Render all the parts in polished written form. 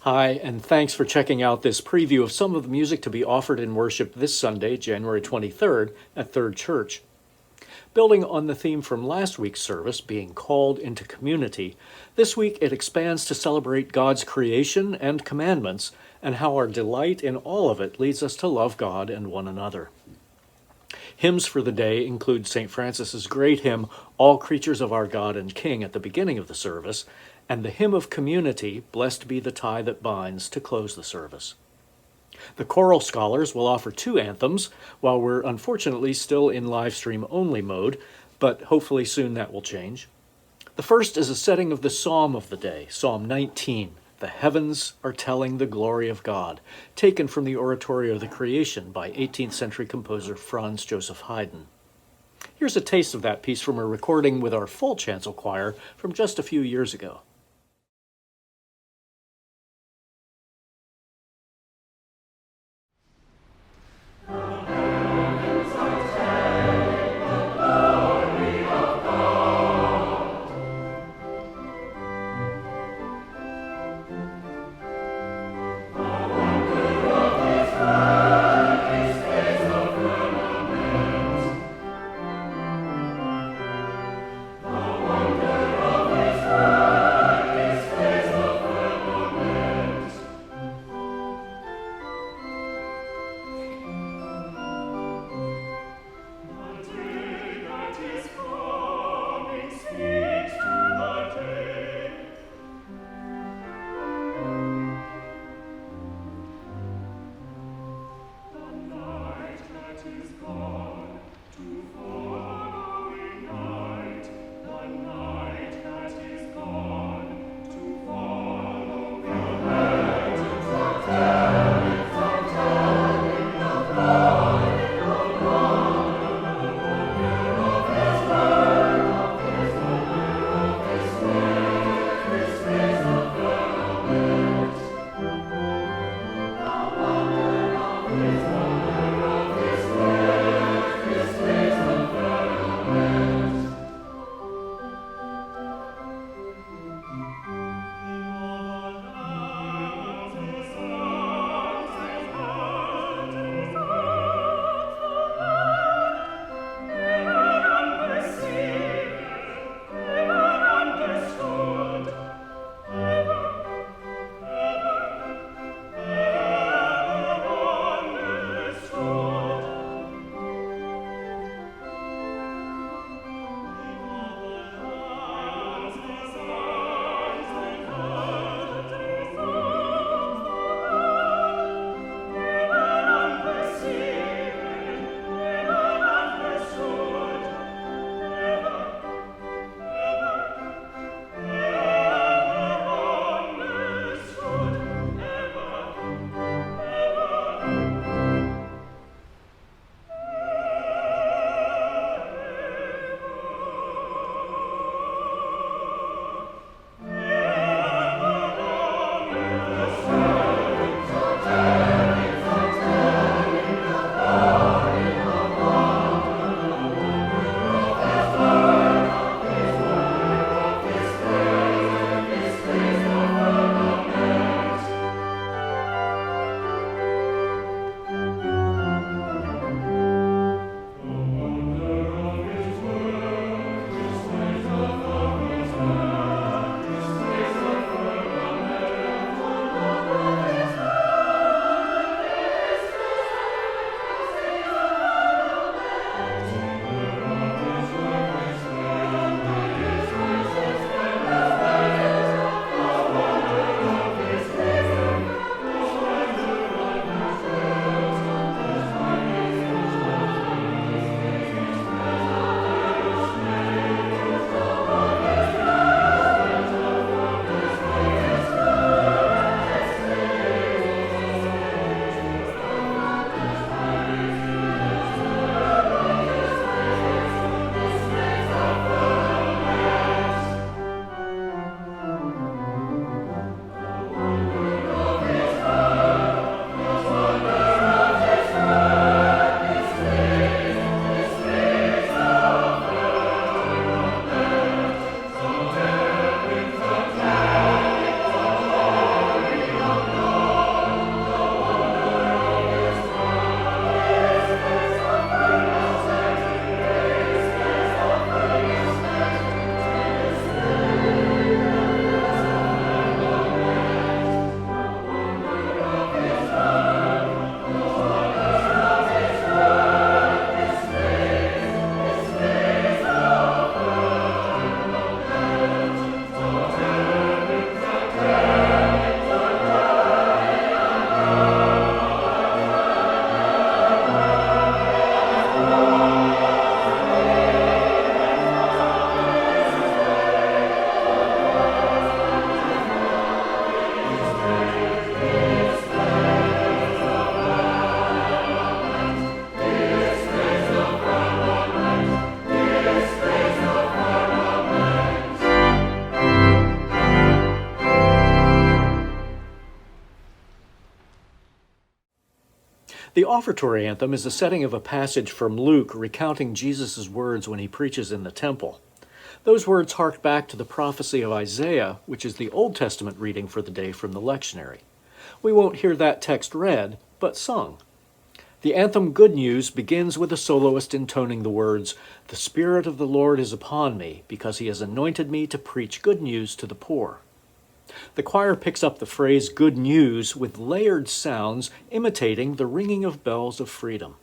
Hi, and thanks for checking out this preview of some of the music to be offered in worship this Sunday, January 23rd, at Third Church. Building on the theme from last week's service, being called into community, this week it expands to celebrate God's creation and commandments, and how our delight in all of it leads us to love God and one another. Hymns for the day include St. Francis's great hymn, All Creatures of Our God and King, at the beginning of the service, and the hymn of community, Blessed Be the Tie That Binds, to close the service. The choral scholars will offer two anthems, while we're unfortunately still in live stream only mode, but hopefully soon that will change. The first is a setting of the psalm of the day, Psalm 19, The Heavens Are Telling the Glory of God, taken from the Oratory of the Creation by 18th century composer Franz Joseph Haydn. Here's a taste of that piece from a recording with our full chancel choir from just a few years ago. The Offertory Anthem is the setting of a passage from Luke recounting Jesus' words when he preaches in the temple. Those words hark back to the prophecy of Isaiah, which is the Old Testament reading for the day from the lectionary. We won't hear that text read, but sung. The anthem Good News begins with a soloist intoning the words, "The Spirit of the Lord is upon me, because he has anointed me to preach good news to the poor." The choir picks up the phrase good news with layered sounds imitating the ringing of bells of freedom.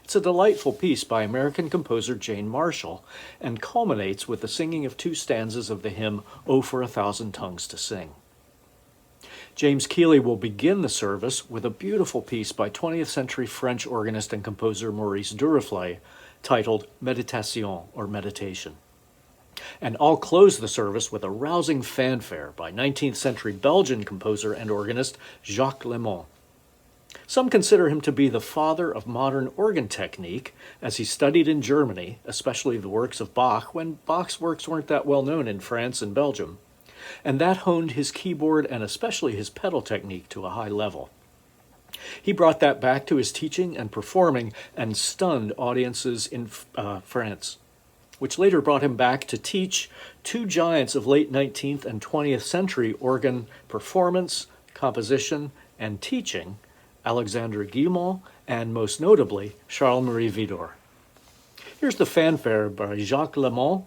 It's a delightful piece by American composer Jane Marshall and culminates with the singing of 2 stanzas of the hymn, "Oh, for a Thousand Tongues to Sing." James Keeley will begin the service with a beautiful piece by 20th century French organist and composer Maurice Duruflé titled Méditation, or Meditation. And I'll close the service with a rousing fanfare by 19th century Belgian composer and organist Jacques Lemon. Some consider him to be the father of modern organ technique, as he studied in Germany, especially the works of Bach, when Bach's works weren't that well known in France and Belgium. And that honed his keyboard and especially his pedal technique to a high level. He brought that back to his teaching and performing and stunned audiences in France, which later brought him back to teach 2 giants of late 19th and 20th century organ performance, composition, and teaching, Alexandre Guillemot and, most notably, Charles-Marie Widor. Here's the fanfare by Jacques Lemon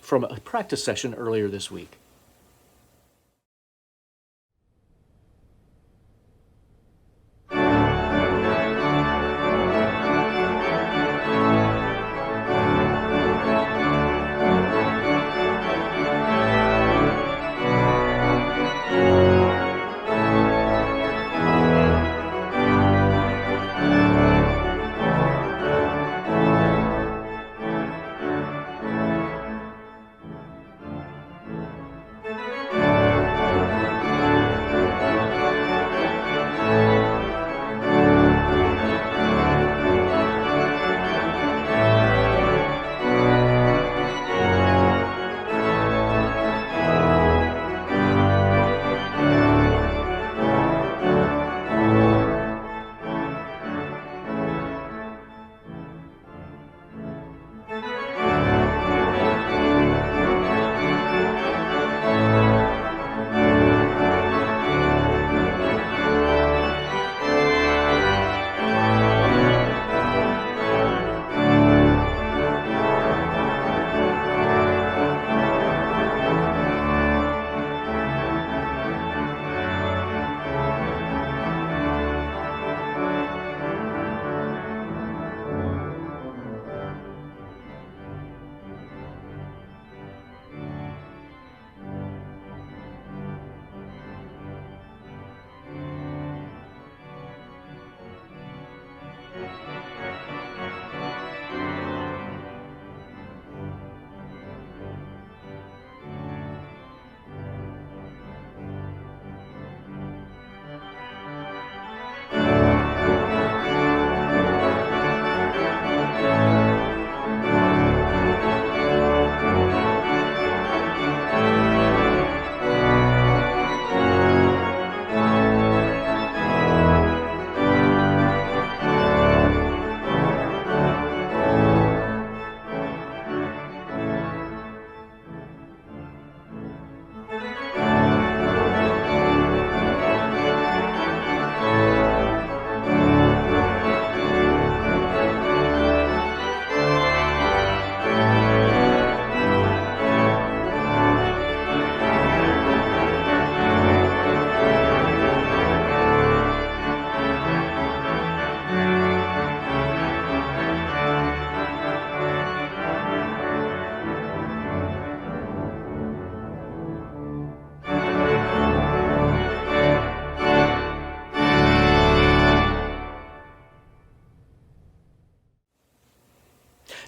from a practice session earlier this week.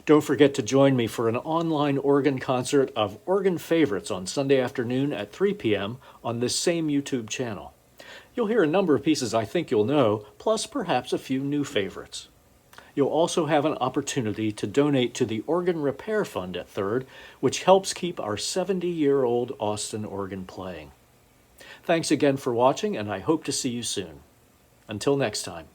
Don't forget to join me for an online organ concert of organ favorites on Sunday afternoon at 3 p.m. on this same YouTube channel. You'll hear a number of pieces I think you'll know, plus perhaps a few new favorites. You'll also have an opportunity to donate to the Organ Repair Fund at Third, which helps keep our 70-year-old Austin organ playing. Thanks again for watching, and I hope to see you soon. Until next time.